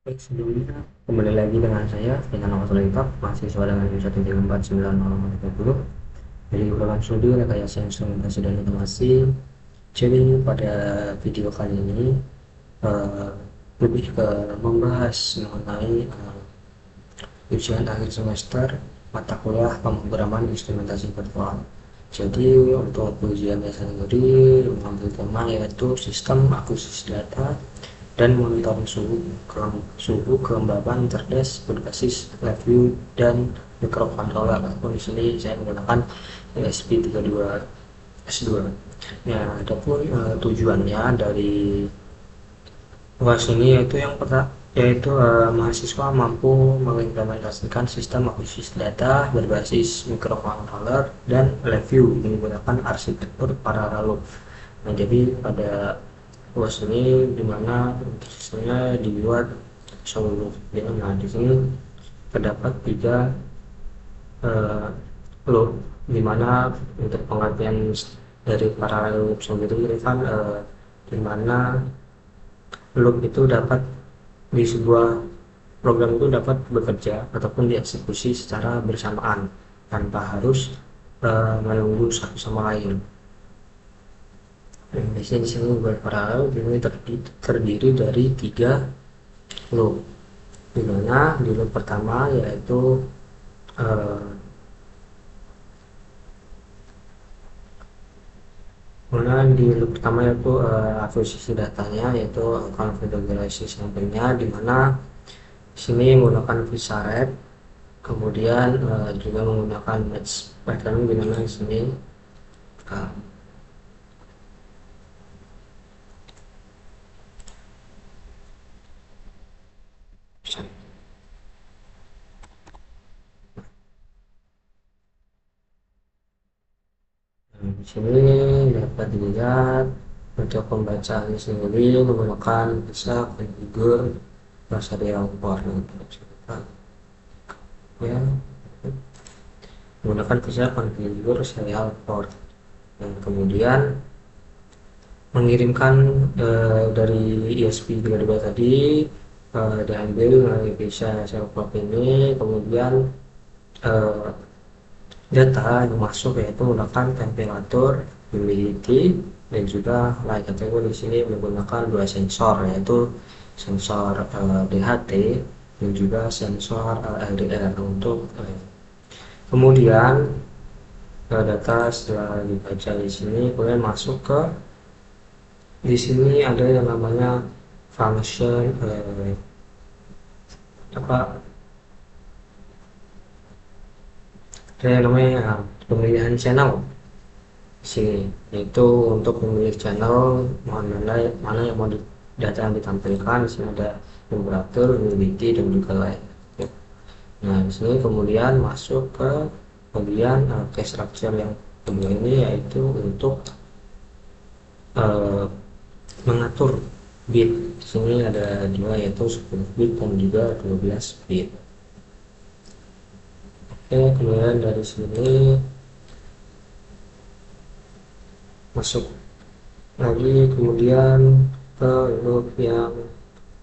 Baik, sebelumnya kembali lagi dengan saya dengan nama Sulaiman, mahasiswa dengan U1349030 dari program studi rekayasa instrumentasi dan otomasi. Jadi pada video kali ini eh, lebih ke membahas mengenai ujian akhir semester mata kuliah pemrograman instrumentasi virtual. Jadi untuk ujiannya sendiri mengambil tema yaitu sistem akuisisi data dan monitoring suhu kelembaban cerdas berbasis review dan microcontroller, ataupun di sini saya menggunakan ESP32 S2. Ya, adapun tujuannya dari UAS ini yaitu mahasiswa mampu mengimplementasikan sistem akuisisi data berbasis microcontroller dan review menggunakan arsitektur paralel. Nah, jadi pada UAS ini dimana sistemnya dibuat seluruh dengan, nah di sini terdapat tiga uh, loop, dimana untuk pengertian dari paralel loop sendiri ini kan dimana loop itu dapat di sebuah program itu dapat bekerja ataupun dieksekusi secara bersamaan tanpa harus menunggu satu sama lain. Biasanya di sini berparalel ini terdiri dari tiga loop, di mana di loop pertama yaitu eh, di loop pertama yaitu akuisisi datanya, yaitu konfigurasi sampelnya, di mana sini menggunakan Visared, kemudian juga menggunakan match pattern, di mana di sini uh, di sini dapat dilihat untuk pembacaan sendiri menggunakan bisa configure serial port ya, menggunakan bisa configure serial port, dan kemudian mengirimkan dari ESP32 tadi diambil melalui bisa serial port ini, kemudian eh, data yang masuk yaitu menggunakan temperatur, humidity, dan juga light, ataupun di sini menggunakan dua sensor, yaitu sensor DHT dan juga sensor LDR untuk kemudian data setelah dibaca di sini kemudian masuk ke, di sini ada yang namanya function apa ada yang namanya pemilihan channel sini, yaitu untuk memilih channel mana yang mau data yang ditampilkan. Di sini ada temperatur, humidity, dan juga lain. Nah, di sini kemudian masuk ke bagian case structure yang kedua ini, yaitu untuk uh, mengatur bit. Di sini ada dua, yaitu 10 bit dan juga 12 bit. Oke, kemudian dari sini masuk lagi kemudian ke loop yang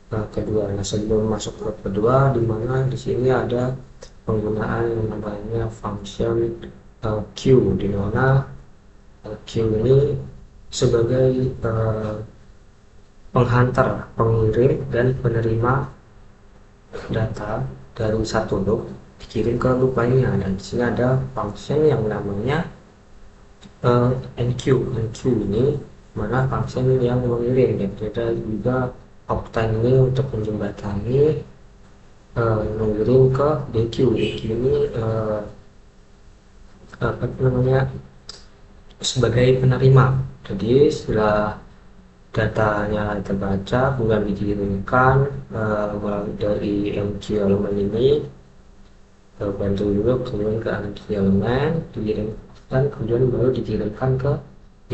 kedua. Nah, sebelum masuk ke loop kedua, di mana di sini ada penggunaan yang namanya function Q, di mana Q ini sebagai penghantar, pengirim, dan penerima data dari satu loop dikirim ke loop lainnya. Dan di sini ada function yang namanya NQ ini mana function yang mengirim, dan ada juga octane ini untuk menjembatani mengirim ke DQ. DQ ini apa namanya, sebagai penerima. Jadi setelah datanya terbaca kemudian dikirimkan melalui dari NQ elemen ini bantu juga kemudian ke NQ elemen dikirimkan, kemudian baru dikirimkan ke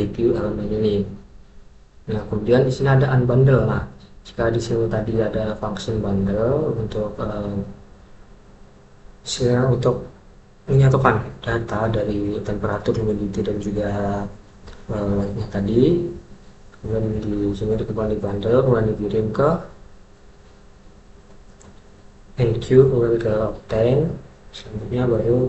DQ elemen ini. Nah, kemudian di sini ada unbundle. Nah, jika di sini tadi ada function bundle untuk menyatukan data dari temperatur, humidity, dan juga lainnya tadi, kemudian di sini kembali bundle kemudian dikirim ke EQ kemudian ke Octane, selanjutnya baru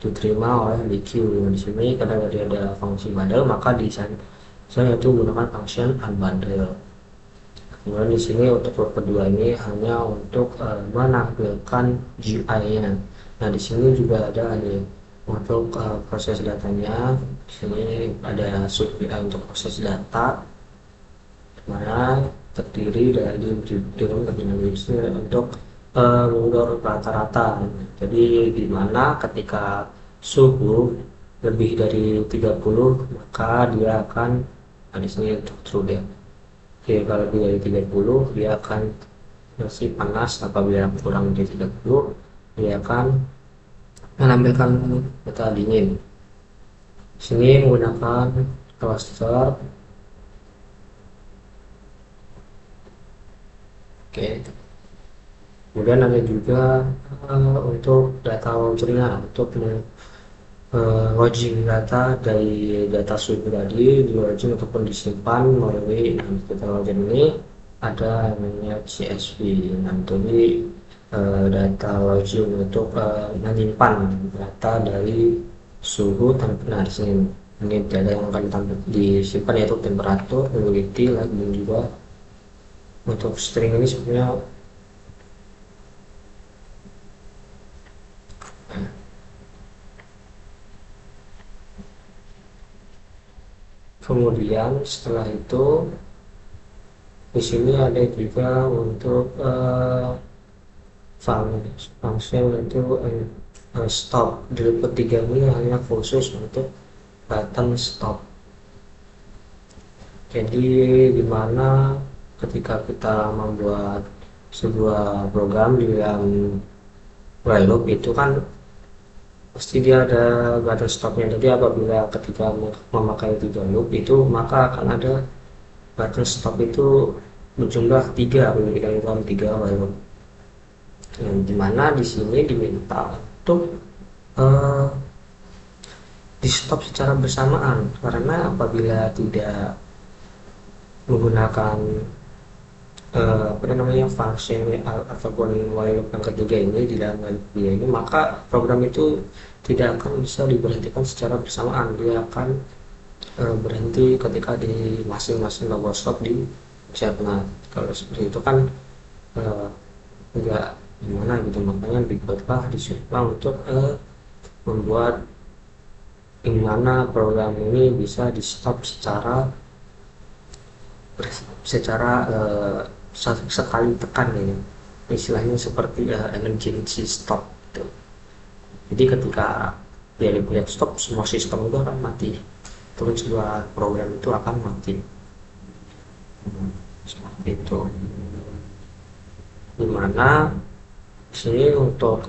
diterima oleh BQ. Nah, di sini karena tadi ada fungsi bundle, maka di sana itu menggunakan function unbundle. Kemudian di sini untuk flow kedua ini hanya untuk menampilkan GI-nya. Nah, di sini juga ada nih untuk proses datanya. Di sini ada sub GI untuk proses data, mana terdiri dari untuk mengukur rata-rata. Jadi di mana ketika suhu lebih dari 30 maka dia akan di sini untuk true ya. Oke, kalau lebih dari 30 dia akan masih panas, apabila kurang dari 30 dia akan menampilkan data dingin. Sini menggunakan cluster. Oke, kemudian ada juga untuk data launchernya, untuk login data dari data suhu tadi di login ataupun disimpan melalui data launcher ini ada namanya CSV. Nah, ini data login untuk menyimpan data dari suhu. Nah, di sini ini data yang akan disimpan yaitu temperatur, humidity, dan juga untuk string ini sebenarnya kemudian setelah itu di sini ada juga untuk function itu stop. Di ketiga ini hanya khusus untuk button stop. Jadi dimana ketika kita membuat sebuah program di dalam while loop itu kan pasti dia ada button stopnya. Jadi apabila ketika memakai while loop itu maka akan ada button stop itu berjumlah 3, kita hitung 3 while loop. Yang dimana di sini diminta untuk di stop secara bersamaan, karena apabila tidak menggunakan function ataupun while loop yang ketiga ini di dalam while loop ini, maka program itu tidak akan bisa diberhentikan secara bersamaan. Dia akan berhenti ketika di masing-masing tombol stop di chat. Nah, kalau seperti itu kan enggak gimana gitu, makanya dibuatlah disuruhlah untuk membuat gimana program ini bisa di stop secara sekali tekan ya, istilahnya seperti emergency stop gitu. Jadi ketika dia dibuat stop, semua sistem itu akan mati, terus sebuah program itu akan mati seperti itu. Dimana sini untuk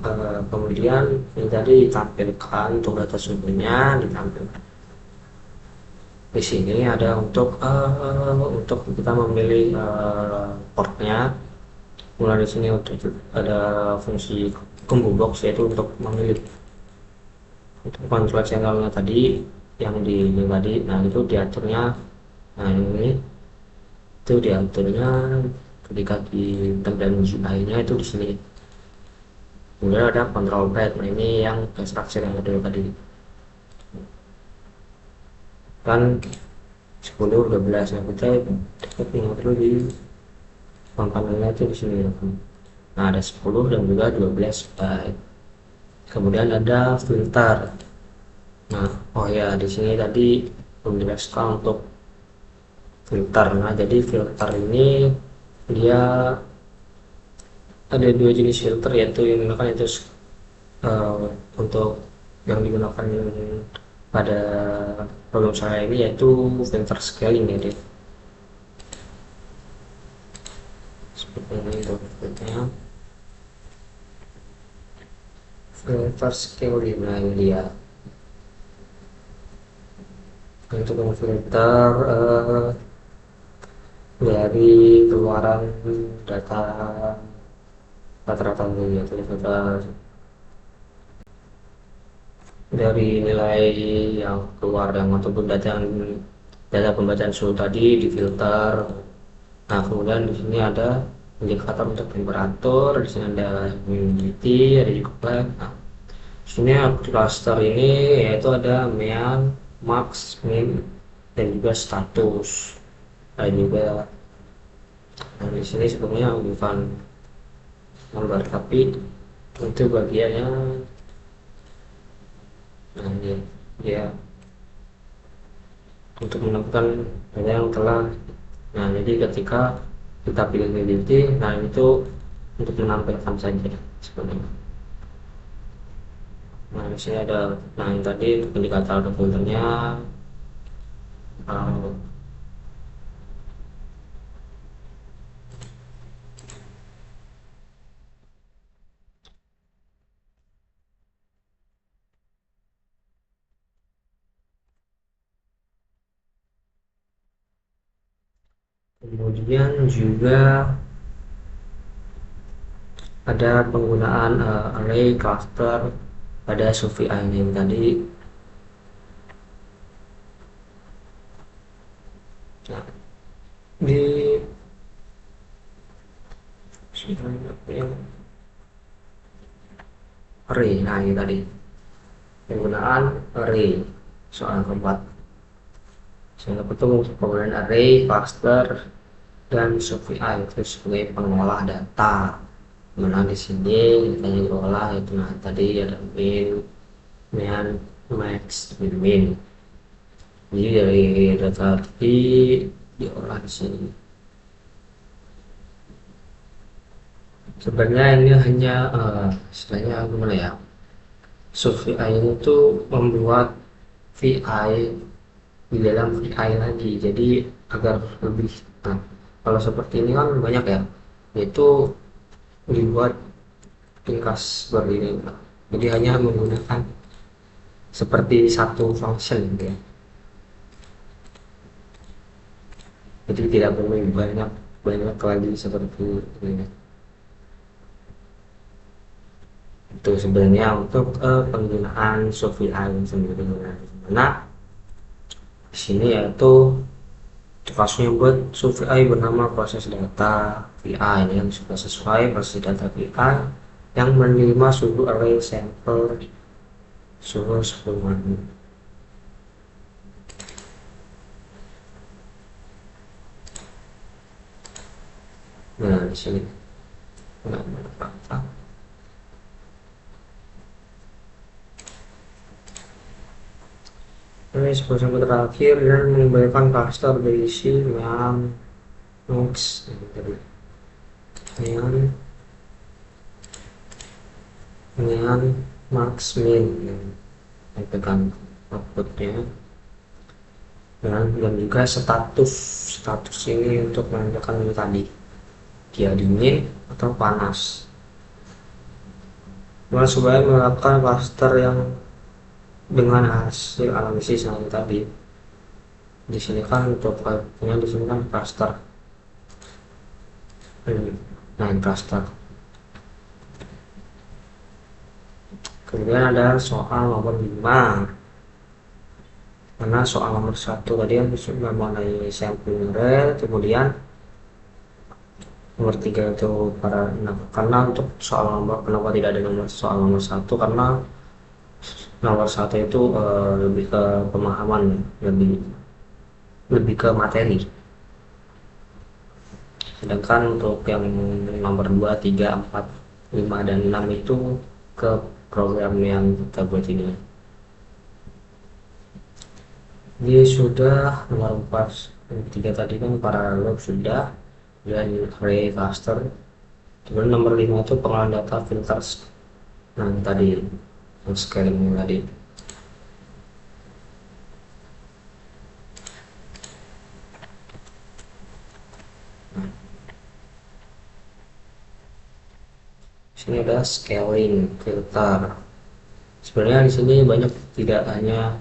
kemudian ini tadi ditampilkan untuk data sumbernya ditampilkan di sini ada untuk kita memilih portnya. Mulai di sini untuk ada fungsi combo box, yaitu untuk memilih untuk kontrol channelnya tadi yang di tadi. Nah, itu diaturnya, nah ini itu diaturnya ketika di tampilan UI nya itu di sini. Kemudian ada control pad. Nah, ini yang instruksi yang ada tadi kan 10 12. Nah, kita dapat mengatur di panelnya itu di sini. Nah, ada 10 dan juga 12 byte. Kemudian ada filter. Nah, oh ya, di sini tadi belum dijelaskan untuk filter. Nah, jadi filter ini dia ada 2 jenis filter, yaitu yang digunakan itu untuk yang digunakan pada program saya ini yaitu filter scaling ya deh. Seperti ini itu filter scaling. Nah, ini dia untuk memfilter dari keluaran data rata-rata ini, yaitu filter dari nilai yang keluar yang ataupun data pembacaan suhu tadi difilter. Nah, kemudian di sini ada indikator untuk temperatur. Di sini ada humidity, ada juga flag. Nah, sini cluster ini yaitu ada mean, max, min, dan juga status. Ada juga, nah di sini sebenarnya bukan gambar tapi itu bagiannya. Nah dia untuk menentukan ada yang telah. Nah jadi ketika kita pilih humidity, nah itu untuk menampilkan saja sebenarnya. Nah di sini ada, nah yang tadi indikator filternya. Kemudian juga ada penggunaan array cluster pada SUVI yang tadi. Nah, di yang array, nah ini tadi penggunaan array soal keempat. Saya betul penggunaan array, cluster, dan SUVI itu sebagai pengolah data. Mana di sini kita diolah itu, nah tadi ada min, mean, max, min. Jadi dari data tadi diolah di sini. Sebenarnya ini hanya istilahnya gimana ya, SUVI ini tuh membuat VI di dalam VI lagi, jadi agar lebih. Nah kalau seperti ini kan banyak ya, itu dibuat ringkas seperti ini, jadi hanya menggunakan seperti satu function gitu ya, jadi tidak perlu banyak banyak lagi seperti ini. Itu sebenarnya untuk penggunaan SUVI sendiri. Nah di sini yaitu tugasnya buat SUVI bernama proses data VI ini yang sudah sesuai proses data VI yang menerima suhu array sampel suhu 10. Nah di sini ini sampai terakhir dan mengembalikan cluster berisi yang max dengan max min yang pegang outputnya, dan juga status ini untuk menentukan ini tadi dia dingin atau panas. Nah, supaya menerapkan cluster yang dengan hasil analisis yang tadi di sini kan untuk punya di sini kan cluster. Nah cluster. Kemudian ada soal nomor 5. Karena soal nomor 1 tadi yang sudah mengenai sampling rate, kemudian nomor 3 itu para, nah, karena untuk soal nomor, kenapa tidak ada soal nomor 1, karena nomor 1 itu lebih ke pemahaman, lebih ke materi, sedangkan untuk yang nomor 2, 3, 4, 5, dan 6 itu ke program yang kita buat ini. Dia sudah nomor 4, 3 tadi kan paralog sudah, dan array cluster. Kemudian nomor 5 itu pengolahan data filters. Nah tadi yang scaling tadi. Sini ada scaling filter. Sebenarnya di sini banyak, tidak hanya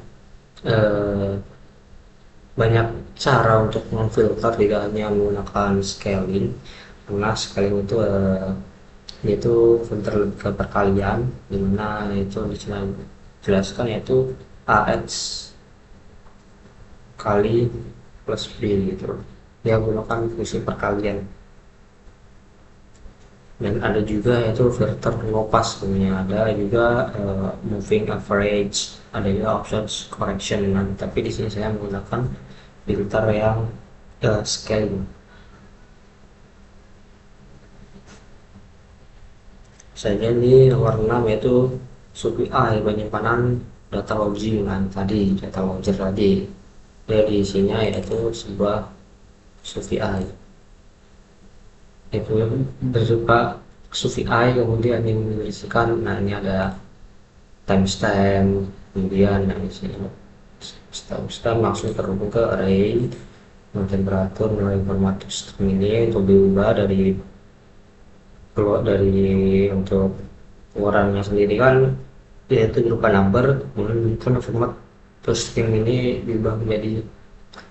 banyak cara untuk memfilter, tidak hanya menggunakan scaling, karena scaling itu yaitu filter lebih ke perkalian, dimana itu dijelaskan yaitu AX kali plus B gitu, dia menggunakan fungsi perkalian. dan ada juga yaitu filter low pass, ada juga moving average, ada juga options correction. Nah, tapi di sini saya menggunakan filter yang scaling. Saya di nomor 6 yaitu SUBI penyimpanan data login. Nah, tadi data login tadi dari isinya yaitu sebuah SUBI itu berupa SUBI, kemudian yang berisikan, nah ini ada timestamp, kemudian nah di sini timestamp langsung terhubung ke array, temperatur, nilai informatif string ini untuk diubah dari keluar dari untuk keluarannya sendiri kan yaitu berupa number, kemudian format terus string ini diubah menjadi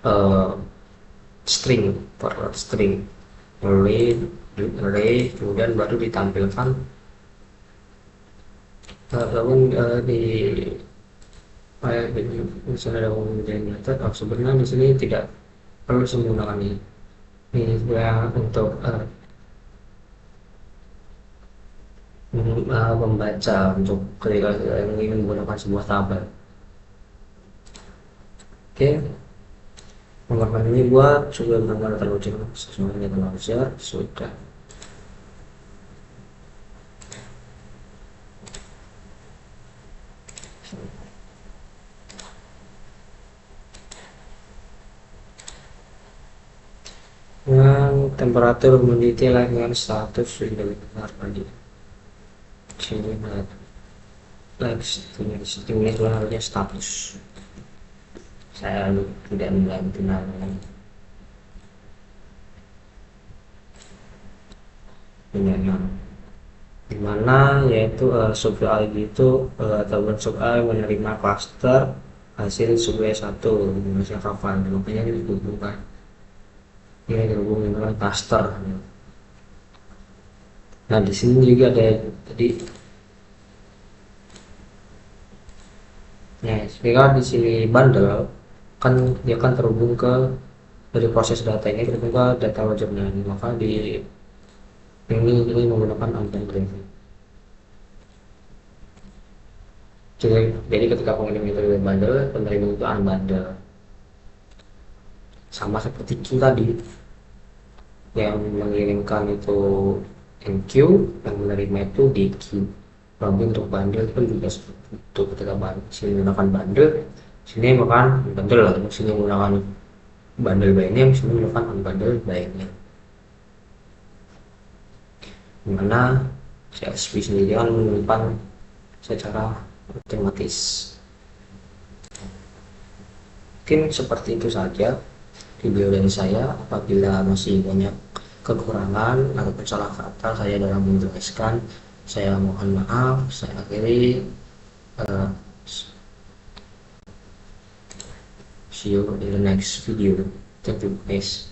uh, string, forward string melalui array, kemudian baru ditampilkan namun di misalnya ada menjadi method. Sebenarnya di sini tidak perlu menggunakan ini sebenarnya untuk membaca untuk ketika ingin menggunakan sebuah tabel. Oke, nomor ini buat sudah benar-benar terwujud semuanya browser sudah. Dengan temperatur humidity dengan status sudah benar tadi. Sini ini namanya status. Saya tidak mengganti namanya. Dimana yaitu SUBI itu tabel SUBI menerima cluster hasil SUBI 1 Indonesia kapan, makanya ini dihubungkan, ini dihubungkan dengan cluster. Nah di sini juga ada tadi. Nah jika di sini bundle kan dia kan terhubung ke dari proses data ini terhubung ke data ledgernya, maka di ini menggunakan unbundle. Jadi ketika pengirim itu bundle, penerima itu unbundle. Sama seperti Q tadi, yang mengirimkan itu NQ, yang menerima itu DQ. Tapi untuk bundle pun juga seperti itu. Ketika sini menggunakan bundle, sini menggunakan bundle, sini menggunakan bundle by name, sini menggunakan unbundle by name. Dimana CSV sendiri kan menyimpan secara otomatis. Mungkin seperti itu saja video dari saya. Apabila masih banyak kekurangan ataupun salah kata saya dalam menjelaskan, saya mohon maaf. Saya akhiri, see you in the next video. Thank you guys.